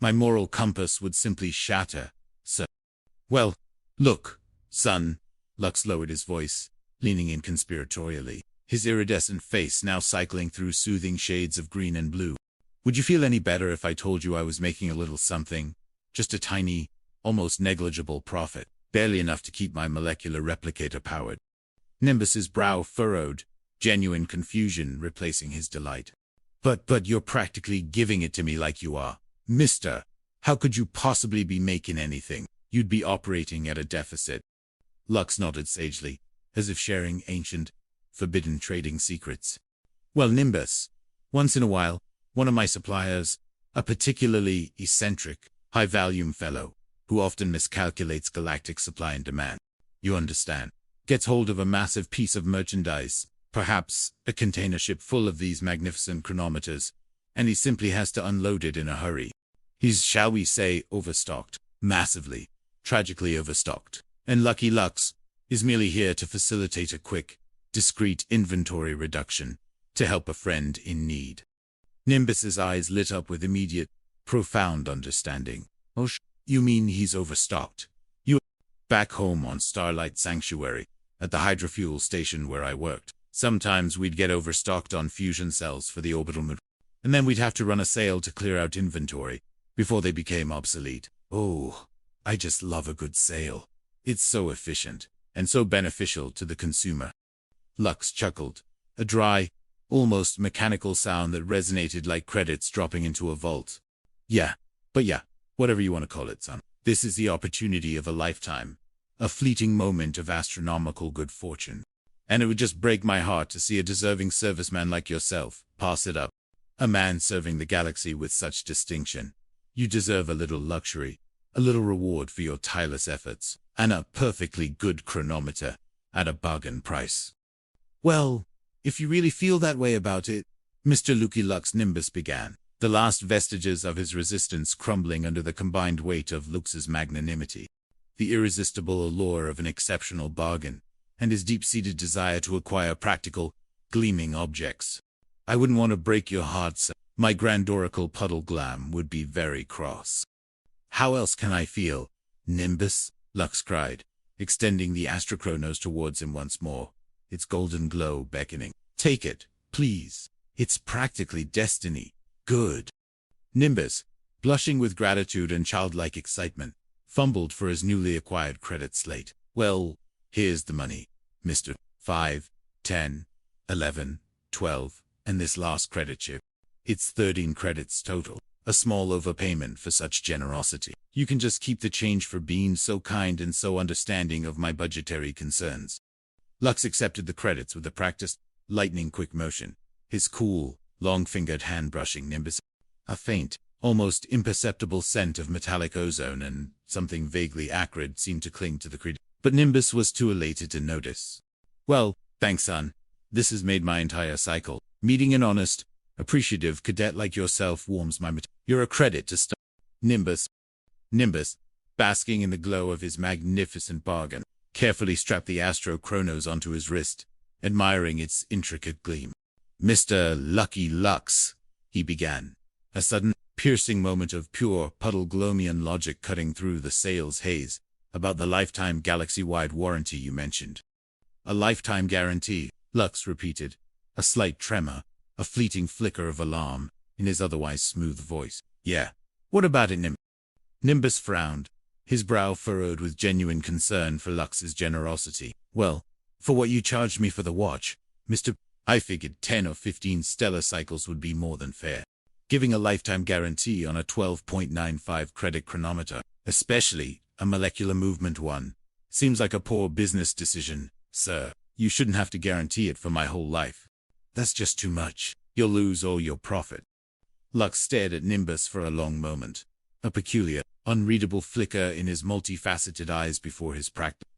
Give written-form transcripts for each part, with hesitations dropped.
My moral compass would simply shatter, sir. Well, look, son, Lux lowered his voice, leaning in conspiratorially, his iridescent face now cycling through soothing shades of green and blue. Would you feel any better if I told you I was making a little something? Just a tiny, almost negligible profit, barely enough to keep my molecular replicator powered. Nimbus's brow furrowed, genuine confusion replacing his delight. But you're practically giving it to me like you are. Mister, how could you possibly be making anything? You'd be operating at a deficit. Lux nodded sagely, as if sharing ancient, forbidden trading secrets. Well, Nimbus, once in a while, one of my suppliers, a particularly eccentric, high-volume fellow, who often miscalculates galactic supply and demand, you understand, gets hold of a massive piece of merchandise, perhaps a container ship full of these magnificent chronometers, and he simply has to unload it in a hurry. He's, shall we say, overstocked, massively, tragically overstocked, and Lucky Lux is merely here to facilitate a quick, discreet inventory reduction to help a friend in need. Nimbus's eyes lit up with immediate, profound understanding. Oh, you mean he's overstocked? You back home on Starlight Sanctuary, at the hydrofuel station where I worked. Sometimes we'd get overstocked on fusion cells for the orbital moon, and then we'd have to run a sale to clear out inventory before they became obsolete. Oh, I just love a good sale. It's so efficient and so beneficial to the consumer. Lux chuckled, a dry, almost mechanical sound that resonated like credits dropping into a vault. Yeah, whatever you want to call it, son. This is the opportunity of a lifetime, a fleeting moment of astronomical good fortune. And it would just break my heart to see a deserving serviceman like yourself pass it up. A man serving the galaxy with such distinction. You deserve a little luxury, a little reward for your tireless efforts, and a perfectly good chronometer at a bargain price. Well, if you really feel that way about it, Mr. Lucky Lux, Nimbus began, the last vestiges of his resistance crumbling under the combined weight of Lux's magnanimity, the irresistible allure of an exceptional bargain, and his deep-seated desire to acquire practical, gleaming objects. I wouldn't want to break your heart, sir. My Grand Oracle Puddle Glam would be very cross. How else can I feel, Nimbus? Lux cried, extending the astrochronos towards him once more, its golden glow beckoning. Take it, please. It's practically destiny. Good. Nimbus, blushing with gratitude and childlike excitement, fumbled for his newly acquired credit slate. Well, here's the money, Mr. 5, 10, 11, 12, and this last credit chip. It's 13 credits total. A small overpayment for such generosity. You can just keep the change for being so kind and so understanding of my budgetary concerns. Lux accepted the credits with a practiced, lightning-quick motion, his cool, long-fingered hand brushing Nimbus. A faint, almost imperceptible scent of metallic ozone and something vaguely acrid seemed to cling to the creed. But Nimbus was too elated to notice. Well, thanks, son. This has made my entire cycle. Meeting an honest, appreciative cadet like yourself warms my You're a credit to Nimbus, basking in the glow of his magnificent bargain, carefully strapped the Astro Chronos onto his wrist, admiring its intricate gleam. Mr. Lucky Lux, he began, a sudden, piercing moment of pure Puddle-Glomian logic cutting through the sales haze about the lifetime galaxy-wide warranty you mentioned. A lifetime guarantee, Lux repeated, a slight tremor, a fleeting flicker of alarm in his otherwise smooth voice. Yeah. What about it, Nimbus frowned, his brow furrowed with genuine concern for Lux's generosity. Well, for what you charged me for the watch, Mr. I figured 10 or 15 stellar cycles would be more than fair. Giving a lifetime guarantee on a 12.95 credit chronometer, especially a molecular movement one, seems like a poor business decision, sir. You shouldn't have to guarantee it for my whole life. That's just too much. You'll lose all your profit. Lux stared at Nimbus for a long moment, a peculiar, unreadable flicker in his multifaceted eyes before his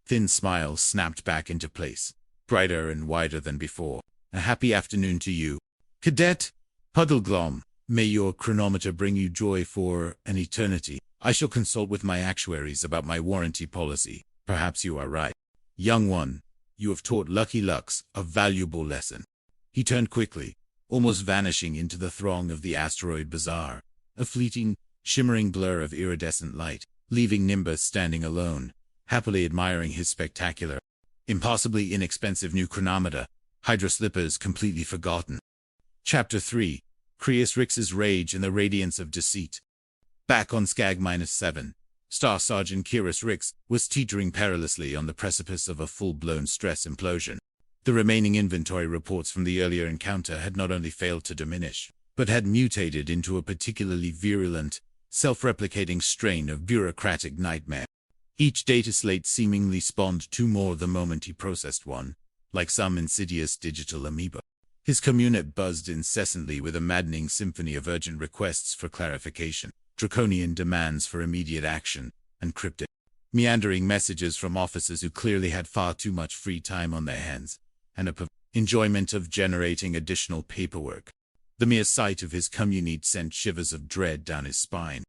thin smile snapped back into place, brighter and wider than before. A happy afternoon to you, Cadet Puddleglom. May your chronometer bring you joy for an eternity. I shall consult with my actuaries about my warranty policy. Perhaps you are right. Young one, you have taught Lucky Lux a valuable lesson. He turned quickly, almost vanishing into the throng of the asteroid bazaar, a fleeting, shimmering blur of iridescent light, leaving Nimbus standing alone, happily admiring his spectacular, impossibly inexpensive new chronometer, Hydra slippers completely forgotten. Chapter 3. Creus Rix's Rage in the Radiance of Deceit. Back on Skag-7, Star Sergeant Creus Rix was teetering perilously on the precipice of a full-blown stress implosion. The remaining inventory reports from the earlier encounter had not only failed to diminish, but had mutated into a particularly virulent, self-replicating strain of bureaucratic nightmare. Each data slate seemingly spawned two more the moment he processed one, like some insidious digital amoeba. His community buzzed incessantly with a maddening symphony of urgent requests for clarification, draconian demands for immediate action, and cryptic, meandering messages from officers who clearly had far too much free time on their hands, and a enjoyment of generating additional paperwork. The mere sight of his community sent shivers of dread down his spine.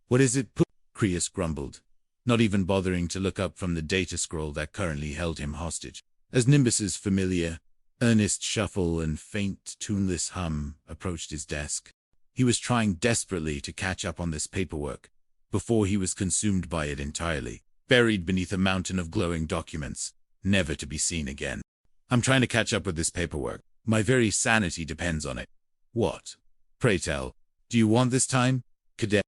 "What is it, Creus grumbled, not even bothering to look up from the data scroll that currently held him hostage, as Nimbus's familiar, earnest shuffle and faint, tuneless hum approached his desk. He was trying desperately to catch up on this paperwork, before he was consumed by it entirely, buried beneath a mountain of glowing documents, never to be seen again. "I'm trying to catch up with this paperwork. My very sanity depends on it." "What? Pray tell. Do you want this time, cadet?"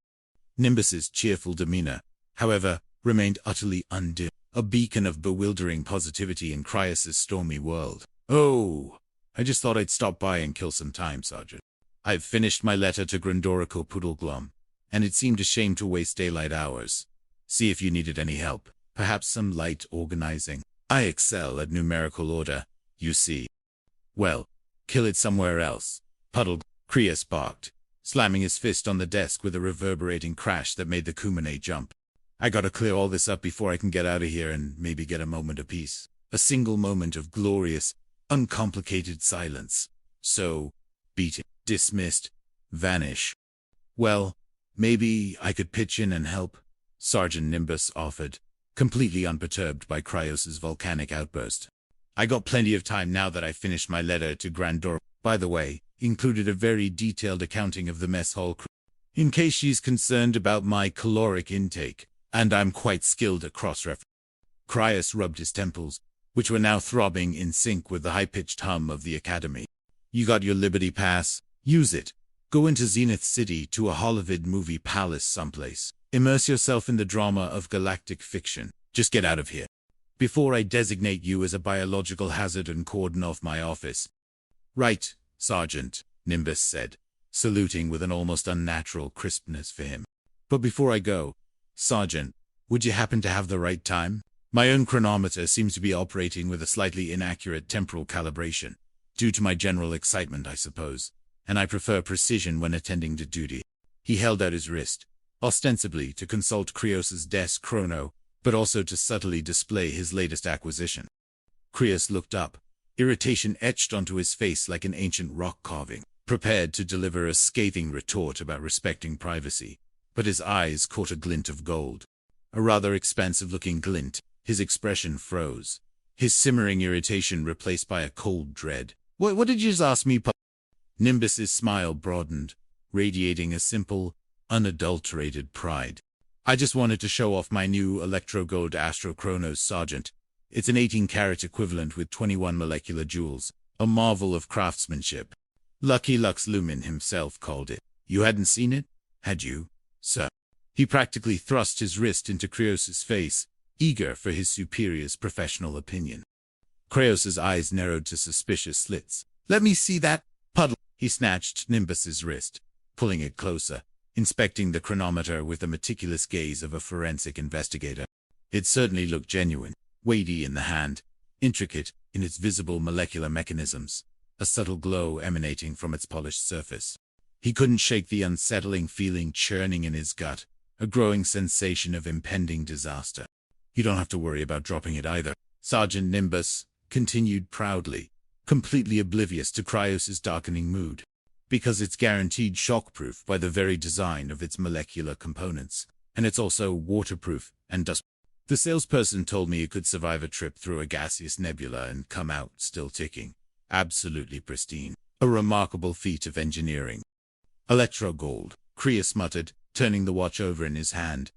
Nimbus's cheerful demeanor, however, remained utterly undimmed, a beacon of bewildering positivity in Creus's stormy world. "Oh, I just thought I'd stop by and kill some time, Sergeant. I've finished my letter to Grandorico Poodleglom, and it seemed a shame to waste daylight hours. See if you needed any help, perhaps some light organizing. I excel at numerical order, you see." "Well, kill it somewhere else," Creus barked, slamming his fist on the desk with a reverberating crash that made the Kumane jump. "I gotta clear all this up before I can get out of here and maybe get a moment of peace. A single moment of glorious, uncomplicated silence. So, beat it, dismissed, vanish." "Well, maybe I could pitch in and help," Sergeant Nimbus offered, completely unperturbed by Creus's volcanic outburst. "I got plenty of time now that I finished my letter to Grandor. By the way, included a very detailed accounting of the mess hall crew, in case she's concerned about my caloric intake, and I'm quite skilled at cross-reference." Creus rubbed his temples, which were now throbbing in sync with the high-pitched hum of the academy. "You got your Liberty Pass? Use it. Go into Zenith City to a Hollywood movie palace someplace. Immerse yourself in the drama of galactic fiction. Just get out of here before I designate you as a biological hazard and cordon off my office." "Right, Sergeant," Nimbus said, saluting with an almost unnatural crispness for him. "But before I go, Sergeant, would you happen to have the right time? My own chronometer seems to be operating with a slightly inaccurate temporal calibration, due to my general excitement, I suppose, and I prefer precision when attending to duty." He held out his wrist, ostensibly to consult Creus's desk chrono, but also to subtly display his latest acquisition. Creus looked up, irritation etched onto his face like an ancient rock carving, prepared to deliver a scathing retort about respecting privacy, but his eyes caught a glint of gold. A rather expansive-looking glint. His expression froze, his simmering irritation replaced by a cold dread. What did you just ask me, Nimbus's smile broadened, radiating a simple, unadulterated pride. "I just wanted to show off my new Electro-Gold Astro-Chronos, Sergeant. It's an 18-carat equivalent with 21 molecular joules, a marvel of craftsmanship. Lucky Lux Lumen himself called it. You hadn't seen it, had you, sir?" He practically thrust his wrist into Creus's face, eager for his superior's professional opinion. Creus's eyes narrowed to suspicious slits. "Let me see that, puddle." He snatched Nimbus's wrist, pulling it closer, inspecting the chronometer with the meticulous gaze of a forensic investigator. It certainly looked genuine, weighty in the hand, intricate in its visible molecular mechanisms, a subtle glow emanating from its polished surface. He couldn't shake the unsettling feeling churning in his gut, a growing sensation of impending disaster. "You don't have to worry about dropping it either," Sergeant Nimbus continued proudly, completely oblivious to Creus's darkening mood, "because it's guaranteed shockproof by the very design of its molecular components, and it's also waterproof and dust. The salesperson told me it could survive a trip through a gaseous nebula and come out still ticking. Absolutely pristine. A remarkable feat of engineering." "Electro-Gold," Creus muttered, turning the watch over in his hand.